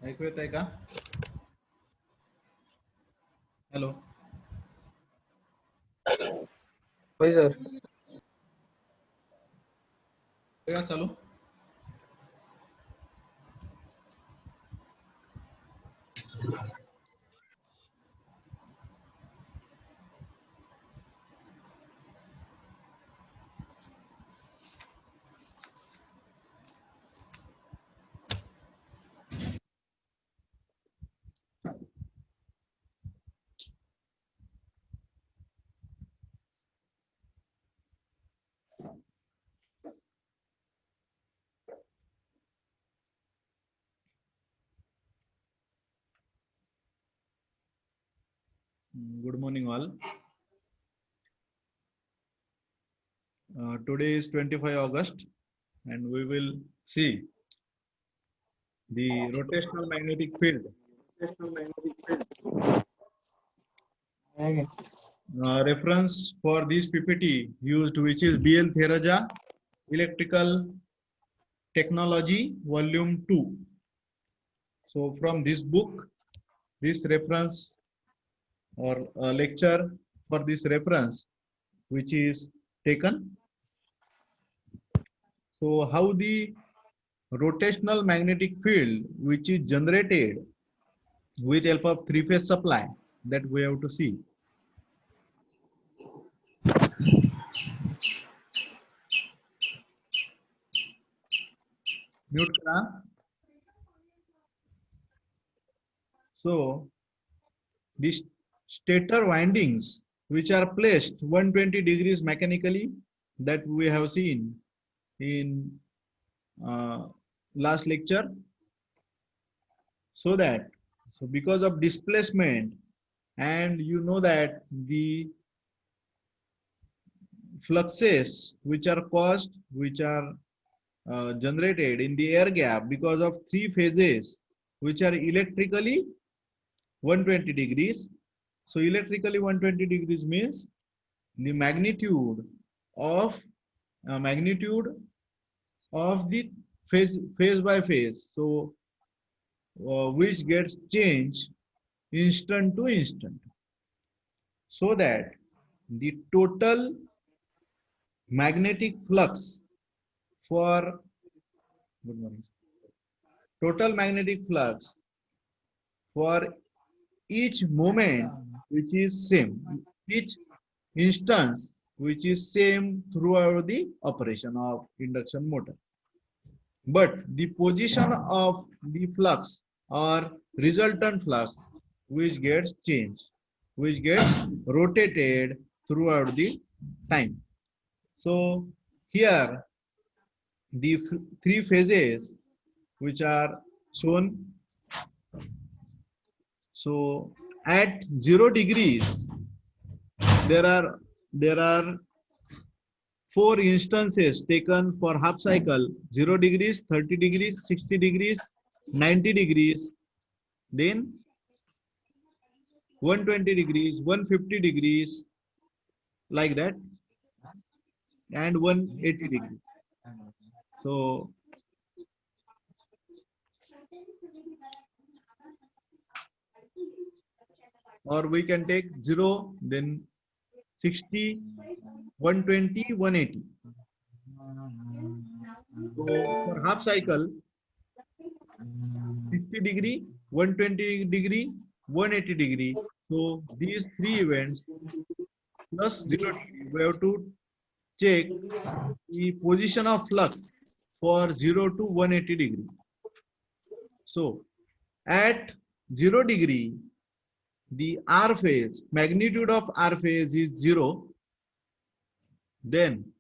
ऐकू येत आहे का? हॅलो. होय सर. का चालू? Good morning, all. Today is 25 August, and we will see the rotational magnetic field. Reference for this PPT used, which is BL Theraja, Electrical Technology, Volume 2. So from this book, this reference or lecture for this reference, which is taken. So how the rotational magnetic field, which is generated with help of three-phase supply, that we have to see. Mute kara. So these stator windings, which are placed 120 degrees mechanically, that we have seen in last lecture. So because of displacement, and you know that the fluxes which are caused, which are generated in the air gap because of three phases which are electrically 120 degrees. So electrically 120 degrees means the magnitude of the phase by phase. So which gets changed instant to instant, so that the total magnetic flux for each moment which is same, each instance which is same throughout the operation of induction motor. But the position of the flux or resultant flux which gets changed, which gets rotated throughout the time. So here the three phases which are shown. So at 0 degrees, there are four instances taken for half cycle: 0 degrees, 30 degrees, 60 degrees, 90 degrees, then 120 degrees, 150 degrees, like that, and 180 degrees. So or we can take 0, then 60, 120, 180. So for half cycle, 60 degree, 120 degree, 180 degree. So these three events plus 0 degree, we have to check the position of flux for 0 to 180 degree. So at 0 degree, the R phase, magnitude of R phase is 0. Then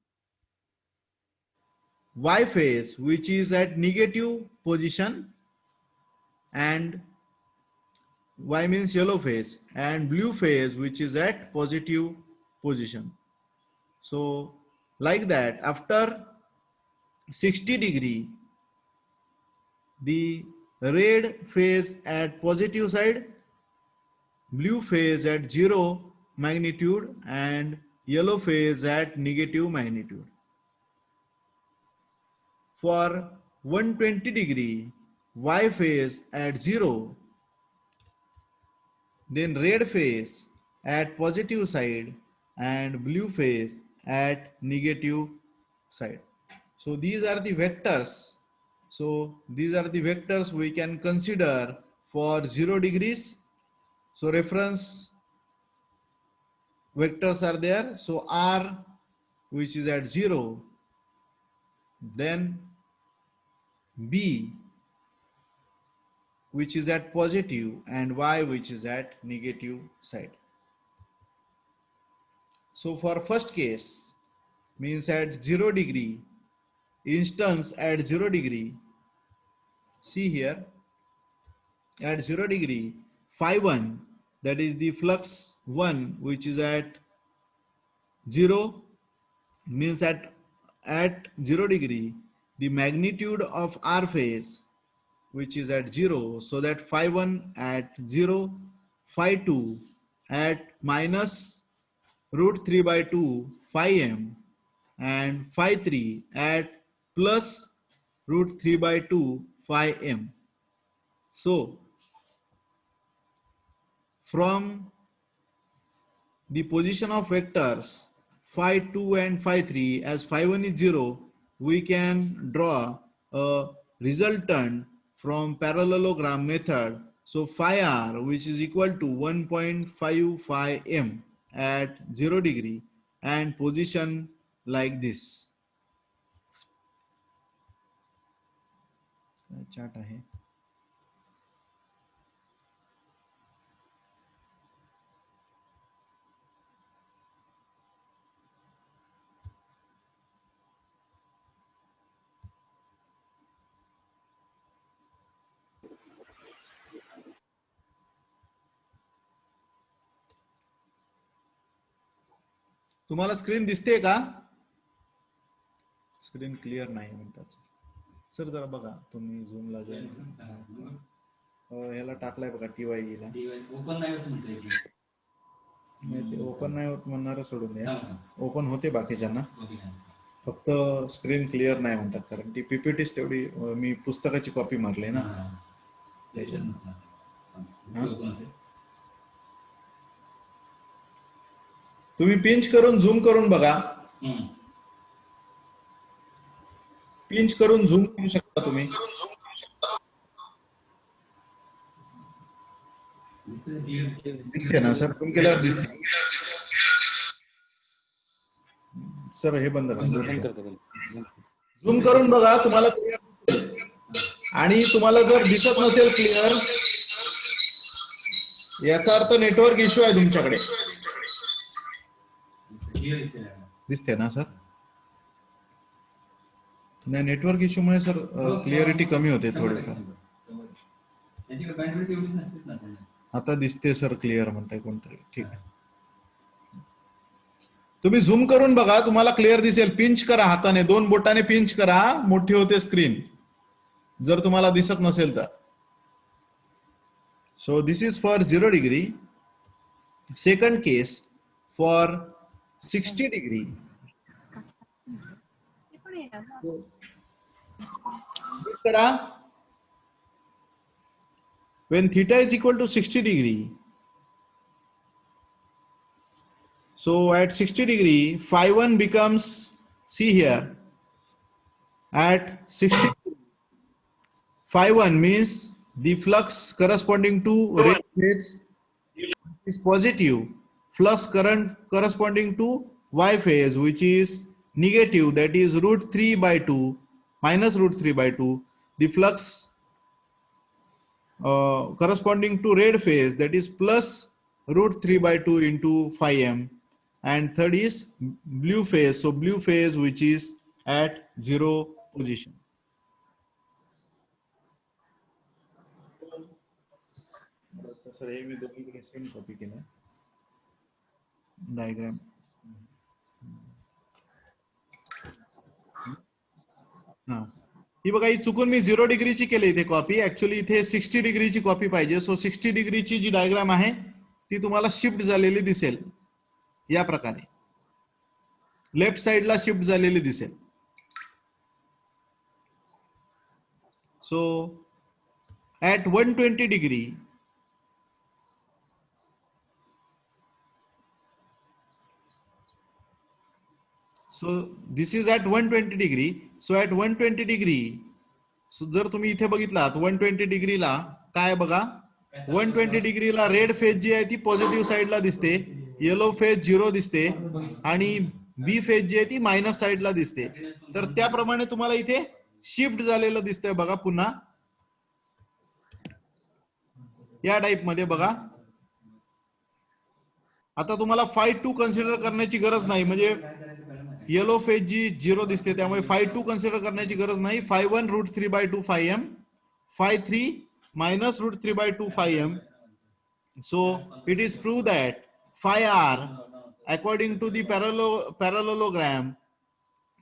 Y phase, which is at negative position, and Y means yellow phase, and blue phase, which is at positive position. So like that, after 60 degree, the red phase at positive side, blue phase at 0 magnitude, and yellow phase at negative magnitude. For 120 degree, y phase at 0, then red phase at positive side and blue phase at negative side. So these are the vectors. So these are the vectors we can consider for 0 degrees. So reference vectors are there. So r, which is at 0, then b, which is at positive, and y, which is at negative side. So for first case, means at 0 degree, instance at 0 degree, see here, at 0 degree, phi 1, that is the flux 1, which is at 0, means at 0 degree, the magnitude of r phase, which is at 0, so that phi 1 at 0, phi 2 at minus root 3 by 2 phi m, and phi 3 at plus root 3 by 2 phi m. So from the position of vectors phi 2 and phi 3, as phi 1 is 0, we can draw a resultant from parallelogram method. So phi r, which is equal to 1.5 phi m at 0 degree, and position like this. Chart आहे. तुम्हाला screen दिसते का? Screen clear नाही म्हणतात sir. जरा बघा तुम्ही झूमला जाईल. ह्याला टाकलाय बघा TY ला. ओपन नाही होत म्हणतोय की. नाही ते ओपन नाही होत म्हणणार सोडून द्या. ओपन होते बाकीच्यांना, फक्त स्क्रीन क्लिअर नाही म्हणतात, कारण ती पीपीटीच तेवढी मी पुस्तकाची कॉपी मारली ना. तुम्ही पिंच करून झूम करून बघा. पिंच करून झूम करू शकता तुम्ही. दिसते ना सर? झूम केल्यावर दिसते सर. हे बंद करा. झूम करून बघा, तुम्हाला क्लिअर दिसेल. आणि तुम्हाला जर दिसत नसेल क्लिअर, याचा अर्थ नेटवर्क इश्यू आहे तुमच्याकडे. दिसते ना सर? नाही, नेटवर्क इश्यू मुळे सर क्लिअरिटी कमी होते थोडीफार. आता दिसते सर क्लिअर म्हणताय कोणतरी. ठीक आहे, तुम्ही झूम करून बघा, तुम्हाला क्लिअर दिसेल. पिंच करा हाताने, 2 बोटाने पिंच करा, मोठी होते स्क्रीन, जर तुम्हाला दिसत नसेल तर. So this is for 0 degree. Second case for 60 degree. करा. When theta is equal to 60 degree, so at 60 degree, phi 1 becomes, see here, at 60 phi 1 means the flux corresponding to red phase is positive, flux current corresponding to y phase, which is negative, that is root 3 by 2 minus root 3 by 2. The flux corresponding to red phase, that is plus root 3 by 2 into phi m, and third is blue phase, so blue phase which is at 0 position. Sir हे मी दोन्हीकडे same copy केलं diagram. हा, ही बघा, ही चुकून मी 0 डिग्रीची केली इथे copy. Actually इथे 60 डिग्रीची copy पाहिजे. सो 60 डिग्रीची जी डायग्राम आहे ती तुम्हाला शिफ्ट झालेली दिसेल या प्रकारे, लेफ्ट साइडला शिफ्ट झालेली दिसेल. So at 120 degree, so this is at 120 degree, so at 120 degree, so जर तुम्ही इथे बघितलात 120 डिग्रीला काय बघा, 120 डिग्रीला रेड फेज जी आहे ती पॉझिटिव्ह साइडला दिसते, येलो फेज 0 दिसते आणि बी फेज जी आहे ती मायनस साइडला दिसते. तर त्याप्रमाणे तुम्हाला इथे शिफ्ट झालेलं दिसतंय बघा. पुन्हा या टाइप मध्ये बघा. आता तुम्हाला phi2 कन्सिडर करण्याची गरज नाही, म्हणजे येलो फेज जी 0 दिसते त्यामुळे phi2 कन्सिडर करण्याची गरज नाही. phi1 √3/2 phi m, phi3 minus √3/2 phi m. So it is proved that phi r according to the parallelogram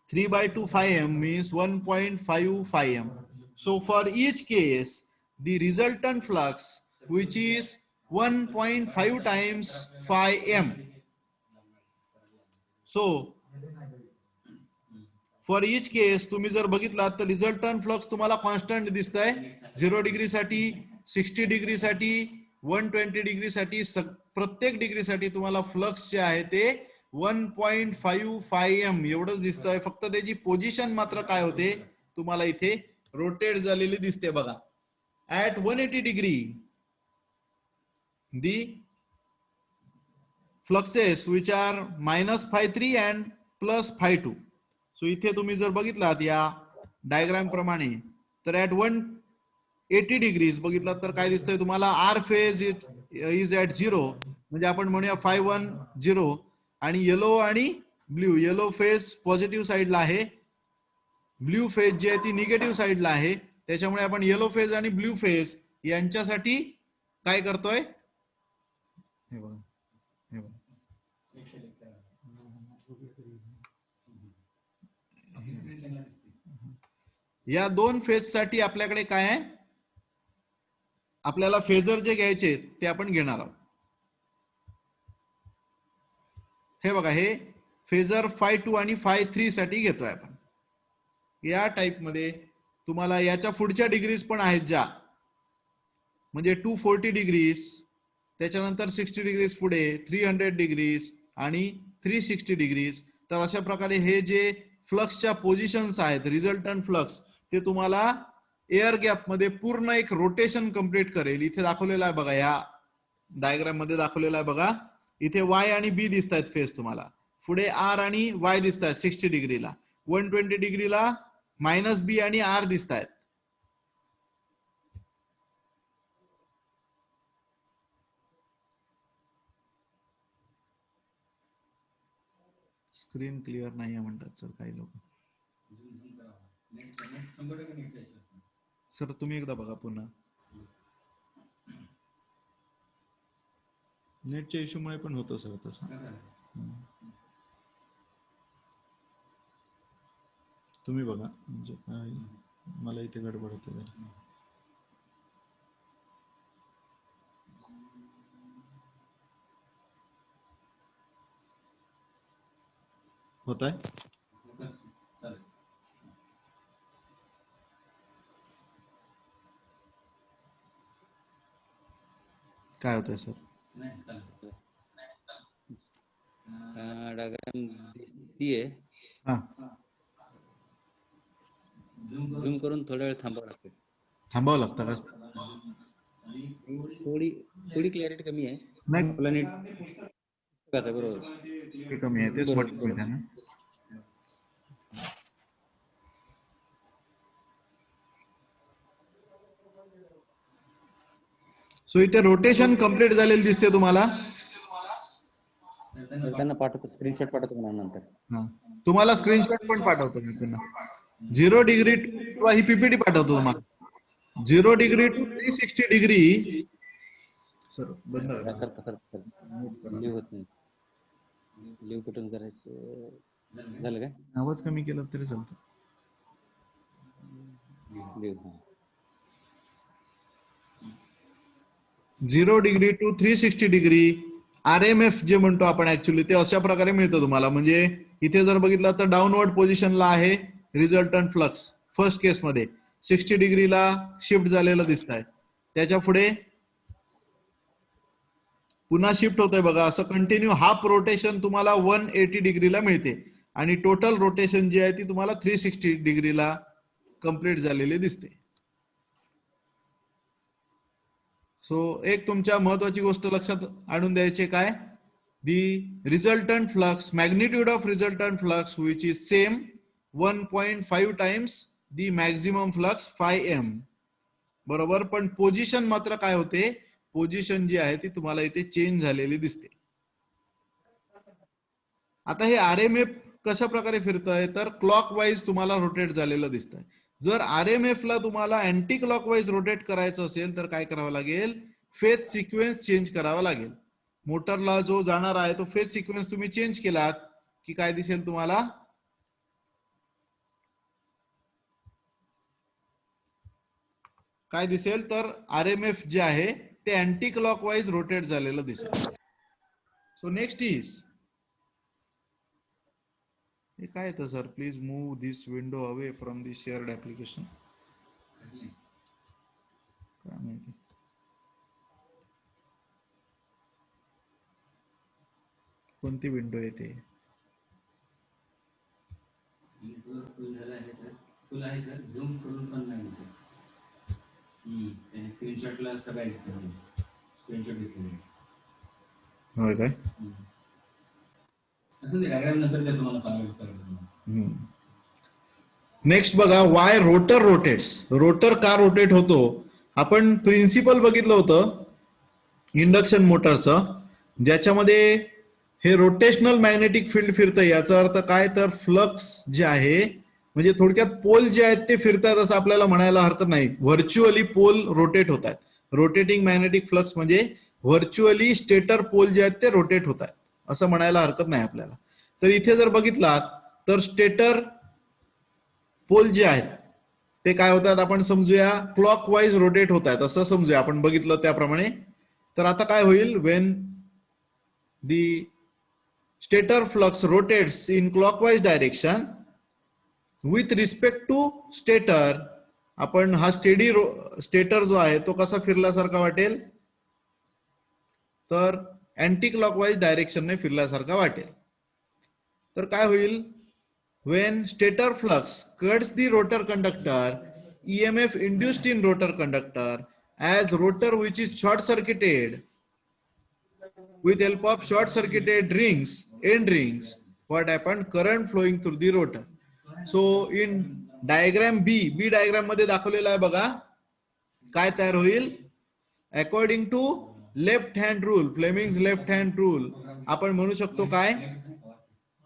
3/2 phi m means 1.5 phi m. So for each case the resultant flux which is 1.5 times phi m. So for each case तुम्ही जर बघितलात तर resultant flux तुम्हाला constant दिसतंय. 0 degree साठी, 60 degree साठी, 120 degree साठी, प्रत्येक डिग्री साठी तुम्हाला फ्लक्स जे आहे ते 1.5 phi m एवढंच दिसतंय. फक्त त्याची पोझिशन मात्र काय होते तुम्हाला इथे रोटेट झालेली दिसते बघा. At 180 degree the fluxes which are -phi3 and +phi2. So इथे तुम्ही जर बघितलात या डायग्राम प्रमाणे तर ऍट 180 डिग्रीज बघितलात तर काय दिसतंय तुम्हाला, आर फेज इज ऍट 0, म्हणजे आपण म्हणूया phi1 0 आणि येलो आणि ब्ल्यू, येलो फेज पॉझिटिव्ह साइडला आहे, ब्ल्यू फेज जी आहे ती निगेटिव्ह साइडला आहे. त्याच्यामुळे आपण येलो फेज आणि ब्ल्यू फेज यांच्यासाठी काय करतोय, हे बघा, हे बघा, या दोन फेज साठी आपल्याकडे काय आहे, आपल्याला फेजर जे घ्यायचे ते आपण घेणार आहोत. हे बघा, हे फेजर phi2 आणि phi3 साठी घेतोय आपण. या टाइप मध्ये तुम्हाला याच्या पुढच्या डिग्रीज पण आहेत ज्या, म्हणजे 240 डिग्रीज, त्याच्यानंतर 60 डिग्रीज पुढे, 300 डिग्रीज आणि 360 डिग्रीज. तर अशा प्रकारे हे जे फ्लक्सच्या पोझिशन्स आहेत, रिझल्टंट फ्लक्स, ते तुम्हाला एअर गॅप मध्ये पूर्ण एक रोटेशन कंप्लीट करेल. इथे दाखवलेला आहे बघा, या डायग्राम मध्ये दाखवलेला आहे बघा. इथे वाय आणि बी दिसत आहेत फेज तुम्हाला, पुढे आर आणि वाय दिसत आहेत 60 डिग्रीला, 120 डिग्रीला -बी आणि आर दिसत आहेत. स्क्रीन क्लिअर नाही आहे म्हणतात सर काही लोक. सर तुम्ही एकदा बघा पुन्हा, नेटच्या इश्यूमुळे पण होतं सर तसं. तुम्ही बघा, म्हणजे काय मला इथे गडबड होते जरा. होत आहे काय होतंय सर? डायग्राम दिसतीये, हा, झूम करून थोडा वेळ थांबावं लागतं. थांबावं लागतं का? थोडी क्लॅरिटी कमी आहे. नाही, आपला नीट बरोबर कमी आहे, तेच म्हटलं ना. सो इथे रोटेशन कंप्लीट झालेली दिसते तुम्हाला. त्यांना पाठवतो, स्क्रीनशॉट पाठवतो म्हणा नंतर. तुम्हाला स्क्रीनशॉट पण पाठवतो मी पुन्हा. 0 डिग्री टू ही पीपीटी पाठवतो तुम्हाला. 0 डिग्री टू 360 डिग्री. सर बंद लिव्ह होत नाही, लिव्ह कुठून करायचं, झालं काय? आवाज कमी केला तरी चालतं. Leave 0 degree to 360 degree RMF जे म्हणतो आपण ऍक्च्युली, ते अशा प्रकारे मिळतं तुम्हाला. म्हणजे इथे जर बघितलं तर डाऊनवर्ड पोझिशनला आहे रिझल्टंट फ्लक्स फर्स्ट केस मध्ये, 60 डिग्रीला शिफ्ट झालेलं दिसत आहे. त्याच्या पुढे पुन्हा शिफ्ट होतोय बघा, असं कंटिन्यू हाफ रोटेशन तुम्हाला 180 डिग्रीला मिळते आणि टोटल रोटेशन जी आहे ती तुम्हाला 360 डिग्रीला कंप्लीट झालेली दिसते. सो एक तुमच्या महत्वाची गोष्ट लक्षात आणून द्यायची काय, the resultant flux, magnitude of resultant flux which is same 1.5 times the maximum flux 5m, बरोबर. पण पोझिशन मात्र काय होते, पोझिशन जी आहे ती तुम्हाला इथे चेंज झालेली दिसते. आता हे RMF कशा प्रकारे फिरतंय, तर क्लॉकवाईज तुम्हाला रोटेट झालेलं दिसतंय. जर RMF ला तुम्हाला अँटी क्लॉकवाईज रोटेट करायचं असेल तर काय करावं लागेल, फेज सिक्वेन्स चेंज करावा लागेल. मोटरला जो जाणार आहे तो फेज सिक्वेन्स तुम्ही चेंज केलात की काय दिसेल तुम्हाला, काय दिसेल तर RMF जे आहे ते अँटी क्लॉकवाईज रोटेट झालेलं दिसेल. सो नेक्स्ट इज, हे काय येतं sir, please move this window away from the shared application. काय माहिती, कोणती विंडो येते. फुल आहे सर, झूम करून पण नाही सर. स्क्रीनशॉटला स्क्रीनशॉट घेतलेली. होय काय, नेक्स्ट बघा, वाय रोटर रोटेट्स. रोटर का रोटेट होतो, आपण प्रिन्सिपल बघितलं होतं इंडक्शन मोटरचं, ज्याच्यामध्ये हे रोटेशनल मॅग्नेटिक फील्ड फिरतं. याचा अर्थ काय, तर फ्लक्स जे आहे, म्हणजे थोडक्यात पोल जे आहेत ते फिरतात असं आपल्याला म्हणायला हरकत नाही. व्हर्च्युअली पोल रोटेट होत आहेत. रोटेटिंग मॅग्नेटिक फ्लक्स म्हणजे व्हर्च्युअली स्टेटर पोल जे आहेत ते रोटेट होत आहेत असं म्हणायला हरकत नाही आपल्याला. तर इथे जर बघितलात तर स्टेटर पोल जे आहेत ते काय होतात, आपण समजूया क्लॉकवाईज रोटेट होत आहेत असं समजूया, आपण बघितलं त्याप्रमाणे. तर आता काय होईल, when the stator flux rotates in clockwise direction with respect to stator, आपण हा स्टेटर जो आहे तो कसा फिरल्यासारखा वाटेल, तर अँटी क्लॉकवाईज डायरेक्शनने फिरल्यासारखा वाटेल. तर काय होईल, when stator flux cuts the rotor conductor, EMF induced in rotor conductor as rotor which is short circuited with help of short circuited rings, end rings, what happened, current flowing through the rotor. So in diagram B diagram मध्ये दाखवलेला आहे बघा, काय तयार होईल, according to left hand rule, Fleming's left hand rule, आपण म्हणू शकतो काय,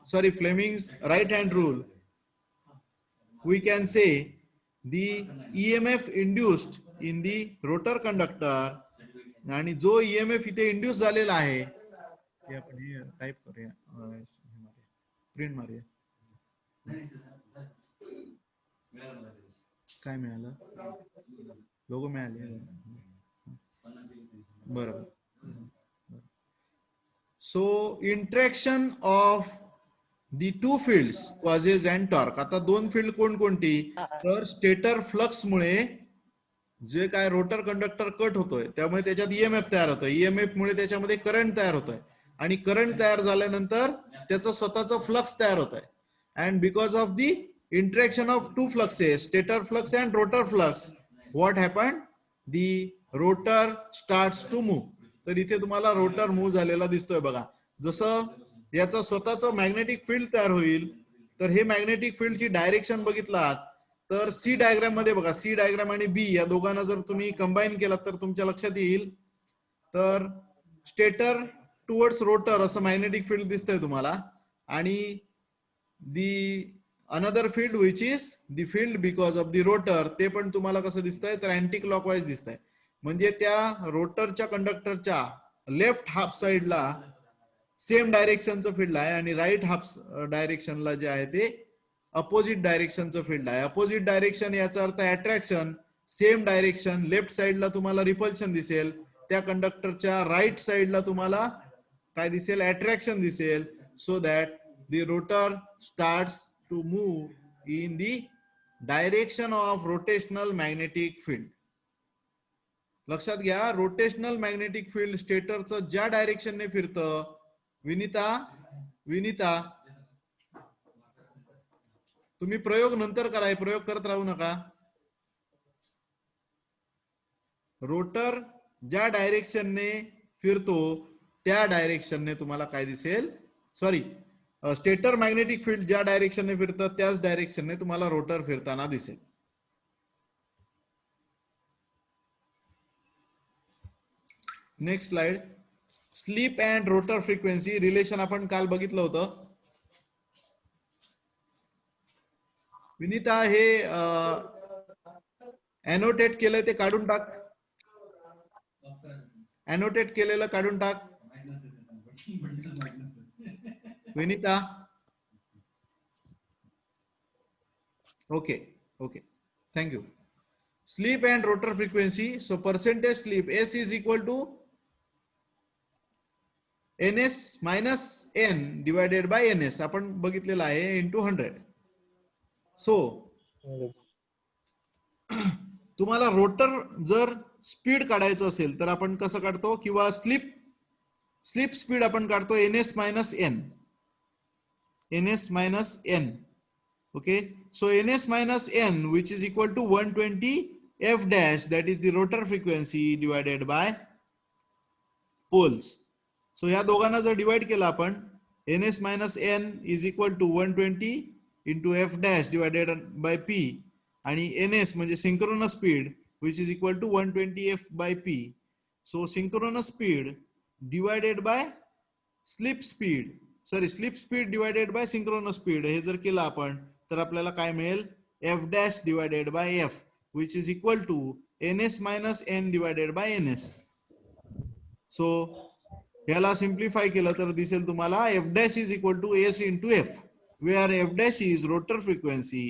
sorry, Fleming's right hand rule, we can say the EMF induced in the rotor conductor, आणि जो EMF इथे इंड्यूस झालेला आहे ते आपण हे टाइप करूया, प्रिंट मारूया. काय मिळालं, लोगो मिळाले, बरोबर. So interaction of the two fields causes and torque. आता दोन फील्ड कोणकोणती, तर स्टेटर फ्लक्स मुळे जे काय रोटर कंडक्टर कट होतोय त्यामुळे त्याच्यात EMF तयार होतोय, EMF मुळे त्याच्यामध्ये करंट तयार होतोय, आणि करंट तयार झाल्यानंतर त्याचं स्वतःचं फ्लक्स तयार होत आहे. And because of the interaction of two fluxes, stator flux and rotor flux, what happen, the rotor starts to move. तर इथे तुम्हाला रोटर मूव्ह झालेला दिसतोय बघा. जसं याचं स्वतःचं मॅग्नेटिक फील्ड तयार होईल, तर हे मॅग्नेटिक फील्डची डायरेक्शन बघितलात तर सी डायग्राम मध्ये बघा, सी डायग्राम आणि बी या दोघांना जर तुम्ही कंबाईन केलात तर तुमच्या लक्षात येईल, तर स्टेटर टुवर्ड्स रोटर असं मॅग्नेटिक फील्ड दिसतंय तुम्हाला, आणि the another field which is the field because of the rotor, ते पण तुम्हाला कसं दिसतंय, तर अँटी क्लॉकवाईज दिसतंय. म्हणजे त्या रोटरच्या कंडक्टरच्या लेफ्ट हाफ साइडला सेम डायरेक्शनचं फील्ड आहे आणि राईट हाफ डायरेक्शनला जे आहे ते अपोजिट डायरेक्शनचं फील्ड आहे. अपोजिट डायरेक्शन याचा अर्थ अट्रॅक्शन, सेम डायरेक्शन, लेफ्ट साइडला तुम्हाला रिपल्शन दिसेल, त्या कंडक्टरच्या राईट साइडला तुम्हाला काय दिसेल, अट्रॅक्शन दिसेल. So that the rotor starts to move in the direction of rotational magnetic field. लक्षात घ्या, रोटेशनल मॅग्नेटिक फील्ड स्टेटरचं ज्या डायरेक्शनने फिरतं, विनिता विनिता तुम्ही प्रयोग नंतर करा, प्रयोग करत राहू नका. रोटर ज्या डायरेक्शनने फिरतो त्या डायरेक्शनने तुम्हाला काय दिसेल, सॉरी, स्टेटर मॅग्नेटिक फील्ड ज्या डायरेक्शनने फिरतं त्याच डायरेक्शनने तुम्हाला रोटर फिरताना दिसेल. Next slide. Sleep and rotor frequency relation आपण काल बघितलं होतं. विनीता हे एनोटेट केलंय ते काढून टाक, एनोटेट केलेलं काढून टाक Vinita. Okay okay, thank you. Slip and rotor frequency. So percentage slip S is equal to ns minus n divided by ns आपण बघितलेलं आहे इंटू 100. सो तुम्हाला रोटर जर स्पीड काढायचं असेल तर आपण कसं काढतो, किंवा स्लीप स्पीड आपण काढतो ns minus n, ns minus n. Okay, so ns minus n which is equal to 120 f dash, that is the rotor frequency divided by poles. So या दोघांना जर डिवाइड केलं आपण, ns minus n is equal to 120 into f dash divided by p, आणि ns म्हणजे synchronous speed which is equal to 120 f by p. So synchronous speed divided by slip speed, sorry, slip speed divided by synchronous speed हे जर केलं आपण तर आपल्याला काय मिळेल, f dash divided by f which is equal to ns minus n divided by ns. So याला simplify केलं तर दिसेल तुम्हाला f dash is equal to s into f, where f dash is rotor frequency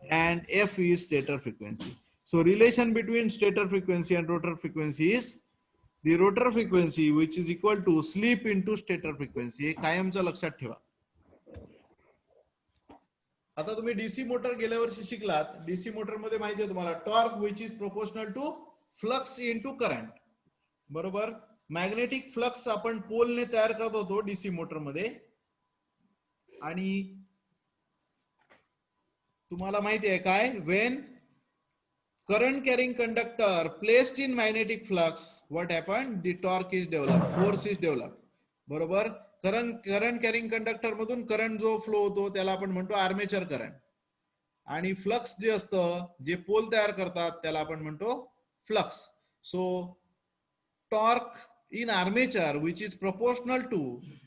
and f is stator frequency. So relation between stator frequency and rotor frequency is the rotor frequency which is equal to slip into stator frequency. हे कायमचं लक्षात ठेवा. आता तुम्ही DC motor गेल्या वर्षी शिकलात. DC motor मध्ये माहिती आहे तुम्हाला torque which is proportional to flux into current, बरोबर. मॅग्नेटिक फ्लक्स आपण पोलने तयार करत होतो डीसी मोटर मध्ये, आणि तुम्हाला माहिती आहे काय, Wien current carrying conductor placed in magnetic flux, what happened, the torque is developed, force is developed, बरोबर. करंट कॅरिंग कंडक्टर मधून करंट जो फ्लो होतो त्याला आपण म्हणतो आर्मेचर करंट, आणि फ्लक्स जे असतं जे पोल तयार करतात त्याला आपण म्हणतो flux. So torque in armature which is proportional to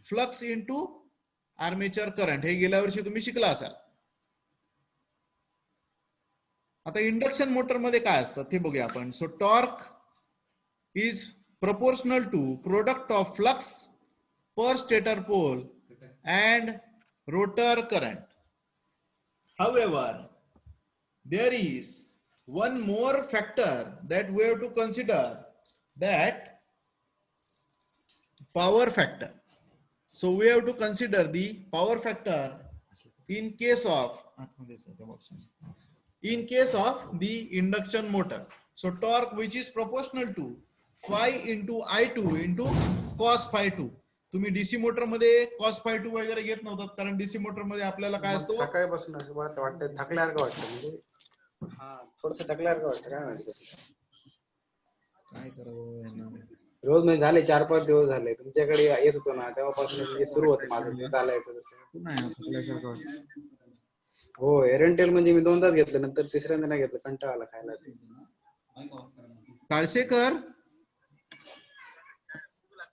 flux into armature current, हे गेल्या वर्षी तुम्ही शिकला असाल. आता इंडक्शन मोटर मध्ये काय असतं ते बघूया आपण. So torque is proportional to product of flux per stator pole and rotor current. However, there is one more factor that we have to consider, that power factor. So we have to consider the power factor in case of the induction motor. So torque which is proportional to phi into I2 into cos phi 2. तुम्ही DC motor मध्ये cos phi 2 वगैरे घेत नव्हतात, कारण DC motor मध्ये आपल्याला काय असतो, सकाळपासून असं वाटतं थकल्यासारखं वाटतं, म्हणजे हा थोडंसं थकल्यासारखं वाटतं. काय माहिती कसं काय करावं. रोज म्हणजे झाले 4-5 दिवस झाले तुमच्याकडे येत होतो ना, तेव्हापासून म्हणजे सुरू होतं माझं चालायचं तसं. नाही थकल्यासारखं वाटतं. हो, एरंटेल म्हणजे मी 2दाच घेतलं, नंतर तिसऱ्यांदा नाही घेतलं, कंटाळा आला खायला ते.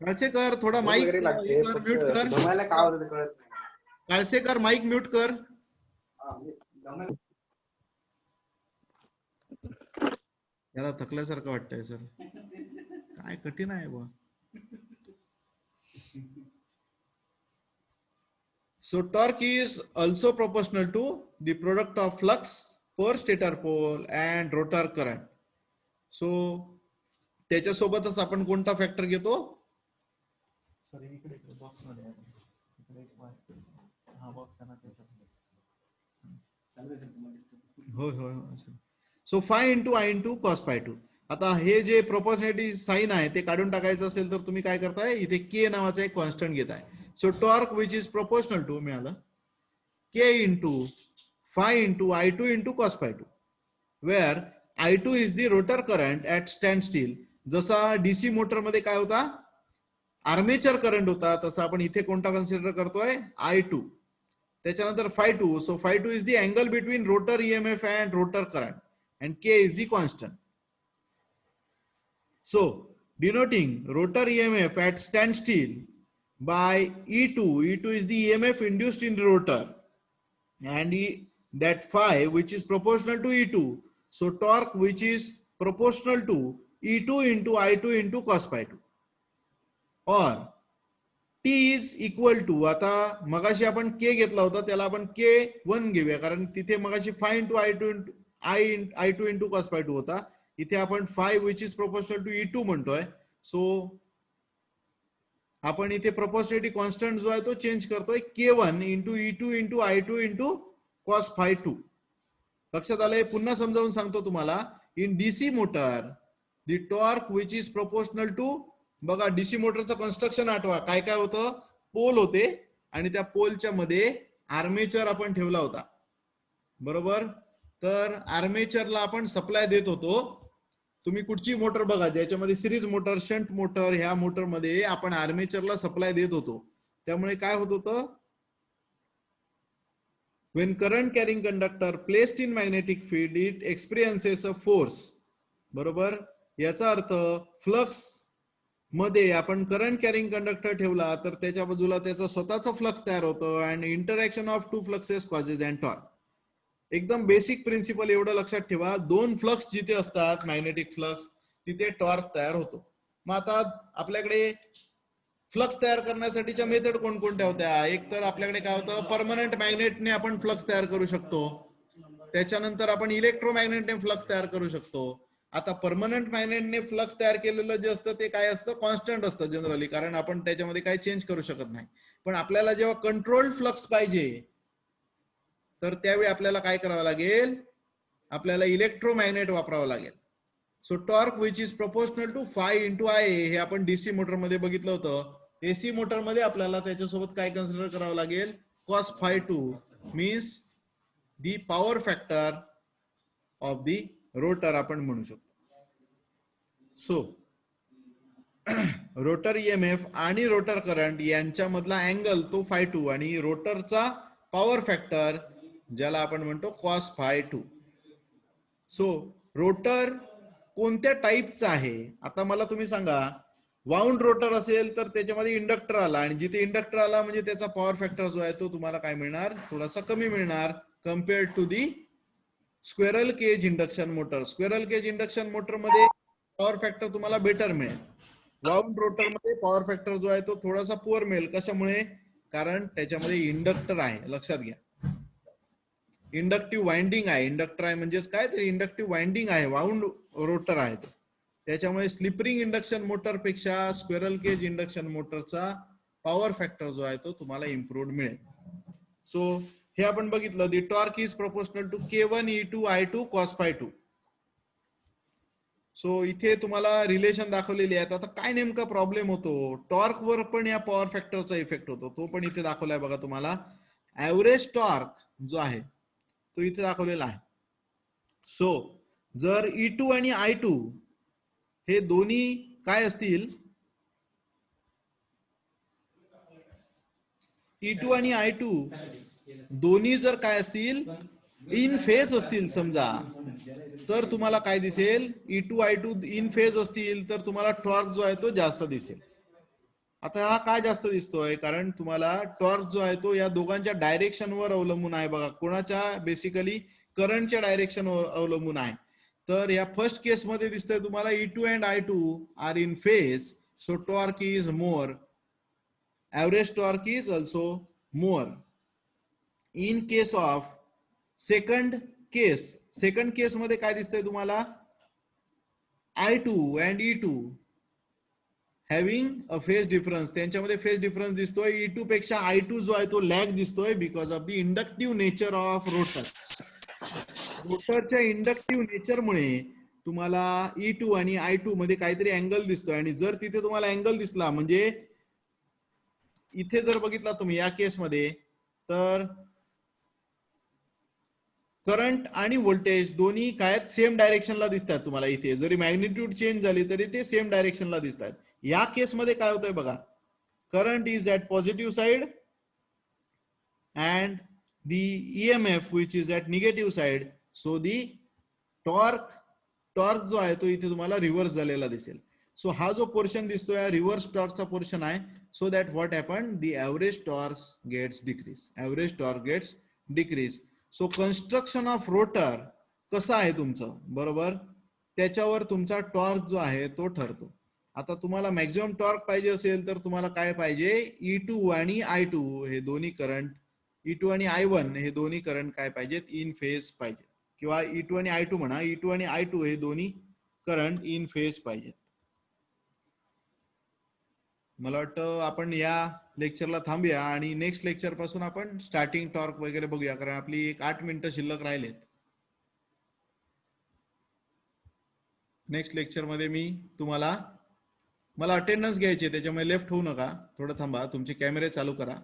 काळसेकर थोडा माईक म्यूट कर. दमायला काय होतं ते कळत नाही. काळसेकर माईक म्यूट कर. याला थकल्यासारखं वाटतंय सर, काय कठीण आहे बा. So torque is also proportional to the product of flux per stator pole and rotor current. So त्याच्यासोबतच आपण कोणता फॅक्टर घेतो, सॉरी इकडे बॉक्स मध्ये हा बॉक्स आहे ना त्याच्यात. हो. So phi into I into cos phi 2. आता हे जे प्रोपोर्शनॅलिटी साइन आहे ते काढून टाकायचं असेल तर तुम्ही काय करताय, इथे के नावाचा एक कॉन्स्टंट घेताय. So torque which is proportional to मिळालं K into phi into I2 into cos phi 2, where I2 is the rotor current at standstill. जसा डीसी मोटर मध्ये काय होता, आर्मेचर करंट होता, तसा आपण इथे कोणता कन्सिडर करतोय, I2. त्याच्यानंतर φ2, so φ2 is the angle between rotor EMF and rotor current and K is the constant. So, denoting rotor EMF at standstill by E2. E2 is the EMF induced in the rotor, and that phi which is proportional to E2. So, torque which is proportional to E2 into I2 into cos phi 2. Or T is equal to, आता मगाशी आपण K घेतला होता त्याला आपण K1 घेऊया, कारण तिथे मगाशी phi into I2 into cos phi 2 होता. इथे आपण phi which is proportional to E2 म्हणतोय. सो आपण इथे प्रोपोर्शनॅलिटी कॉन्स्टंट जो आहे तो चेंज करतोय K1 into E2 into I2 into cos phi 2. लक्षात आलंय? पुन्हा समजावून सांगतो तुम्हाला. In DC motor the torque which is proportional to, बघा डीसी मोटरचं कन्स्ट्रक्शन आठवा, काय काय होतं, पोल होते आणि त्या पोलच्या मध्ये आर्मेचर आपण ठेवला होता, बरोबर. तर आर्मेचरला आपण सप्लाय देत होतो. तुम्ही कुठची मोटर बघा ज्याच्यामध्ये सिरीज मोटर, शंट मोटर, ह्या मोटर मध्ये आपण आर्मेचरला सप्लाय देत होतो. त्यामुळे काय होत होतं, when current carrying conductor placed in magnetic field it experiences a force, बरोबर. याचा अर्थ फ्लक्स मध्ये आपण करंट कॅरिंग कंडक्टर ठेवला तर त्याच्या बाजूला त्याचा स्वतःचा फ्लक्स तयार होतो and interaction of two fluxes causes and torque. एकदम बेसिक प्रिन्सिपल एवढं लक्षात ठेवा, दोन फ्लक्स जिथे असतात मॅग्नेटिक फ्लक्स तिथे टॉर्क तयार होतो. मग आता आपल्याकडे फ्लक्स तयार करण्यासाठीच्या मेथड कोणकोणत्या होत्या, एक तर आपल्याकडे काय होतं, परमनंट मॅग्नेटने आपण फ्लक्स तयार करू शकतो, त्याच्यानंतर आपण इलेक्ट्रोमॅग्नेटने फ्लक्स तयार करू शकतो. आता परमनंट मॅग्नेटने फ्लक्स तयार केलेलं जे असतं ते काय असतं, कॉन्स्टंट असतं जनरली, कारण आपण त्याच्यामध्ये काही चेंज करू शकत नाही. पण आपल्याला जेव्हा कंट्रोल्ड फ्लक्स पाहिजे तर त्यावेळी आपल्याला काय करावं लागेल, आपल्याला इलेक्ट्रोमॅग्नेट वापरावं लागेल. So torque which is proportional to phi into I हे आपण डीसी मोटर मध्ये बघितलं होतं. एसी मोटर मध्ये आपल्याला त्याच्यासोबत काय कन्सिडर करावं लागेल, cos phi 2 means the power factor of the rotor आपण म्हणू शकतो. सो रोटर EMF आणि रोटर करंट यांच्यामधला अँगल तो फाय 2 आणि रोटरचा पॉवर फॅक्टर ज्याला आपण म्हणतो कॉस फाय 2. सो रोटर कोणत्या टाईपचा आहे, आता मला तुम्ही सांगा. वाउंड रोटर असेल तर त्याच्यामध्ये इंडक्टर आला आणि जिथे इंडक्टर आला म्हणजे त्याचा पॉवर फॅक्टर जो आहे तो तुम्हाला काय मिळणार, थोडासा कमी मिळणार compare to the squirrel cage induction motor. Squirrel cage induction motor मध्ये पॉवर फॅक्टर तुम्हाला बेटर मिळेल. वाउंड रोटर मध्ये पॉवर फॅक्टर जो आहे तो थोडासा पुअर मिळेल. कशामुळे, कारण त्याच्यामध्ये इंडक्टर आहे, लक्षात घ्या. इंडक्टिव्ह वाइंडिंग आहे, इंडक्टर आहे म्हणजेच काय, तर इंडक्टिव्ह वाइंडिंग आहे, वाउंड रोटर आहे तो. त्याच्यामुळे स्लिपरिंग इंडक्शन मोटर पेक्षा स्क्वेरल केज इंडक्शन मोटरचा पॉवर फॅक्टर जो आहे तो तुम्हाला इम्प्रूव्ड मिळेल. सो हे आपण बघितलं, the torque is proportional to K1 E2 I2 cos phi 2. So इथे तुम्हाला रिलेशन दाखवलेली आहेत. आता काय नेमका प्रॉब्लेम होतो, टॉर्क वर पण या पॉवर फॅक्टरचा इफेक्ट होतो, तो पण इथे दाखवलाय बघा तुम्हाला. ऍव्हरेज टॉर्क जो आहे तो इथे दाखवलेला आहे. सो जर E2 आणि I2 हे दोन्ही काय असतील, E2 आणि I2 दोन्ही जर काय असतील, इन फेज असतील समजा, तर तुम्हाला काय दिसेल, E2 I2 इन फेज असतील तर तुम्हाला टॉर्क जो आहे तो जास्त दिसेल. आता हा काय जास्त दिसतोय, कारण तुम्हाला टॉर्क जो आहे तो या दोघांच्या डायरेक्शनवर अवलंबून आहे. बघा कोणाच्या, बेसिकली करंटच्या डायरेक्शनवर अवलंबून आहे. तर या फर्स्ट केस मध्ये दिसतंय तुम्हाला E2 and I2 are in phase, so torque is more, average torque is also more. In case of second case मध्ये काय दिसतंय तुम्हाला, I2 and E2 having a phase difference, त्यांच्यामध्ये फेज डिफरन्स दिसतोय. E2 पेक्षा I2 जो आहे तो लॅग दिसतोय because of the inductive nature of rotor. रोटरच्या इंडक्टिव्ह नेचरमुळे तुम्हाला E2 आणि I2 मध्ये काहीतरी अँगल दिसतोय आणि जर तिथे तुम्हाला अँगल दिसला म्हणजे इथे जर बघितला तुम्ही या केसमध्ये तर करंट आणि व्होल्टेज दोन्ही काय सेम डायरेक्शनला दिसतात तुम्हाला इथे जरी मॅग्निट्यूड चेंज झाली तरी ते सेम डायरेक्शनला दिसतात. या केसमध्ये काय होतंय बघा current is at positive side and the EMF which is at negative side, so the torque जो आहे तो इथे तुम्हाला रिव्हर्स झालेला दिसेल. सो हा जो पोर्शन दिसतोय रिव्हर्स टॉर्कचा पोर्शन आहे. So that what happen the average torque gets decrease, average torque gets decrease. So construction of rotor कसं आहे तुमचं बरोबर त्याच्यावर तुमचा टॉर्क जो आहे तो ठरतो. आता तुम्हाला मॅक्झिमम टॉर्क पाहिजे असेल तर तुम्हाला काय पाहिजे E2 आणि I2 हे दोन्ही करंट E2 आणि I1 हे दोन्ही करंट काय पाहिजेत इन फेज पाहिजेत किंवा E2 आणि I2 म्हणा E2 आणि I2 हे दोन्ही करंट इन फेज पाहिजेत. मला वाटतं आपण या लेक्चरला थांबूया आणि नेक्स्ट लेक्चर पासून आपण स्टार्टिंग टॉर्क वगैरे बघूया कारण आपली एक 8 मिनिटं शिल्लक राहिलेत. नेक्स्ट लेक्चर मध्ये मी तुम्हाला मला अटेंडन्स घ्यायची त्याच्यामुळे लेफ्ट होऊ नका थोडं थांबा तुमचे कॅमेरे चालू करा.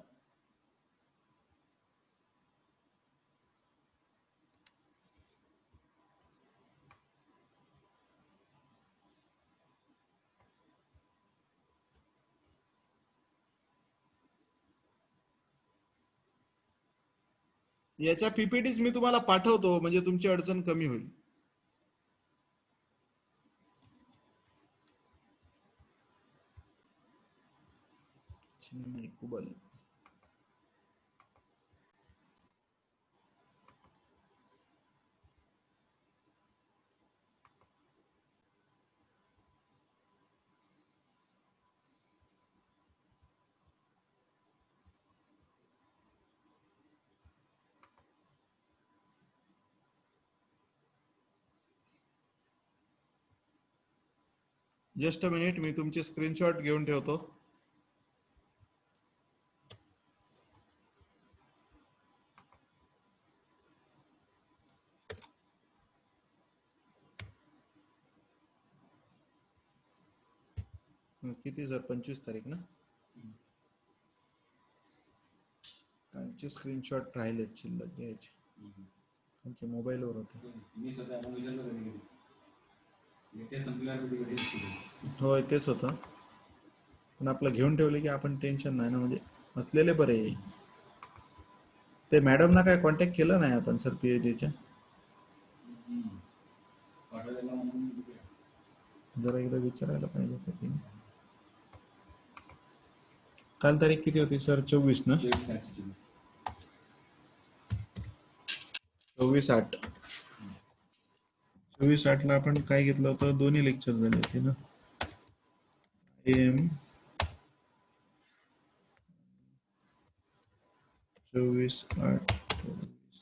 याच्या पीपीटीज मी तुम्हाला पाठवतो म्हणजे तुमची अडचण कमी होईल. जस्ट अ मिनिट मी तुमचे स्क्रीनशॉट घेऊन ठेवतो. किती सर 25 तारीख ना कालचे स्क्रीनशॉट राहिले शिल्लक घ्यायचे त्यांच्या मोबाईलवर होते. मी स्वतः विचारलं कधी ते संपल्यावर कधी होय तेच होतं पण आपलं घेऊन ठेवले की आपण टेन्शन नाही ना म्हणजे असलेले बरे. ते मॅडमना काय कॉन्टॅक्ट केलं नाही आपण सर पीएचडीच्या जरा एकदा विचारायला पाहिजे होतं. काल तारीख किती होती सर 24 ना 24/8 24/8 ला आपण काय घेतलं होतं दोन्ही लेक्चर झाले होते ना एम 24/8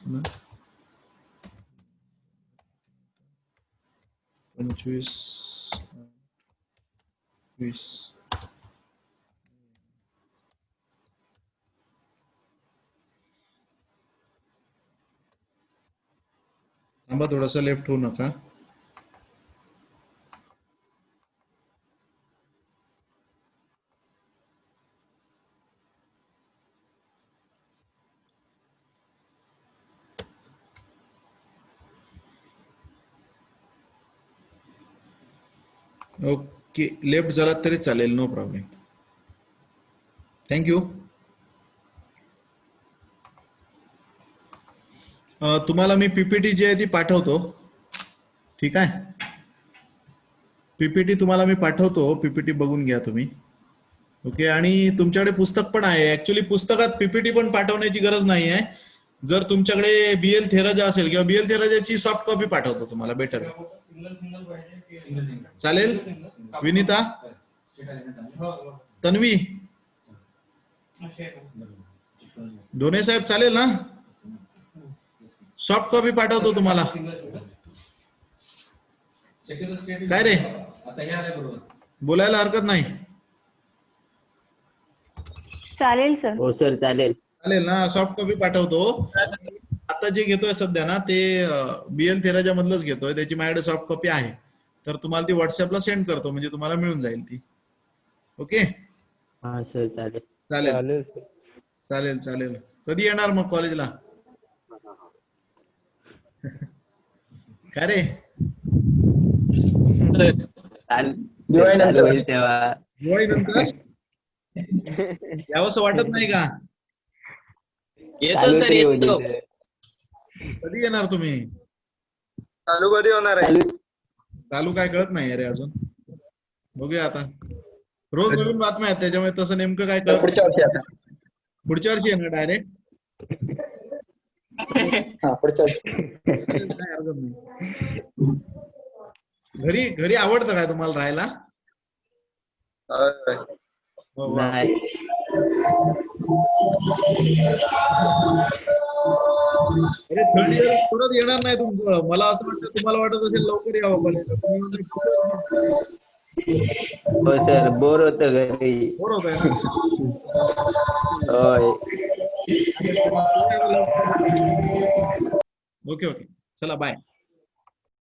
ना 25/20 थांबा थोडासा लेफ्ट होऊ नका. ओके लेफ्ट झाला तरी चालेल नो प्रॉब्लेम. थँक्यू. तुम्हाला मी पीपीटी जी आहे ती पाठवतो ठीक आहे. पीपीटी तुम्हाला मी पाठवतो पीपीटी बघून घ्या तुम्ही. ओके आणि तुमच्याकडे पुस्तक पण आहे ऍक्च्युली पुस्तकात पीपीटी पण पाठवण्याची गरज नाही आहे. जर तुमच्याकडे बीएल थेराजा असेल किंवा बीएल थेराजाची सॉफ्ट कॉपी पाठवतो तुम्हाला बेटर चालेल. विनीता तन्वी ढोणे साहेब चालेल ना सॉफ्ट कॉपी पाठवतो तुम्हाला. काय रे बोलायला हरकत नाही चालेल सर. हो सर चालेल. चालेल ना सॉफ्ट कॉपी पाठवतो. आता जे घेतोय सध्या ना ते बीएल थेराजा मधलंच घेतोय त्याची माझ्याकडे सॉफ्ट कॉपी आहे तर तुम्हाला ती व्हॉट्सअपला सेंड करतो, म्हणजे तुम्हाला मिळून जाईल ती. ओके, हा सर चालेल. चालेल चालेल sir. चालेल चालेल. कधी येणार मग कॉलेजला? काय रे? चालू होईल तेव्हा. दिवाळी नंतर यावंसं वाटत नाही का? चालू तरी होईल sir. कधी येणार तुम्ही? चालू कधी होणार आहे? चालू चालू काय कळत नाही अरे अजून. बघूया आता. रोज नवीन बातम्या आहेत, त्याच्यामुळे तसं नेमकं काय कळत पुढच्या वर्षी आता. पुढच्या वर्षी येणार डायरेक्ट. हा पुढच्या वर्षी. काय हरकत नाही. घरी घरी आवडतं काय तुम्हाला राहायला? होय. हो, वा. नाही. अरे थर्ड इयर परत येणार नाही तुमचं. मला असं वाटतं तुम्हाला वाटत असेल लवकर यावं कॉलेजला. तुम्ही म्हणता हो सर, बोर होत घरी. बोर होत आहे होय. ना. ओके ओके, चला बाय.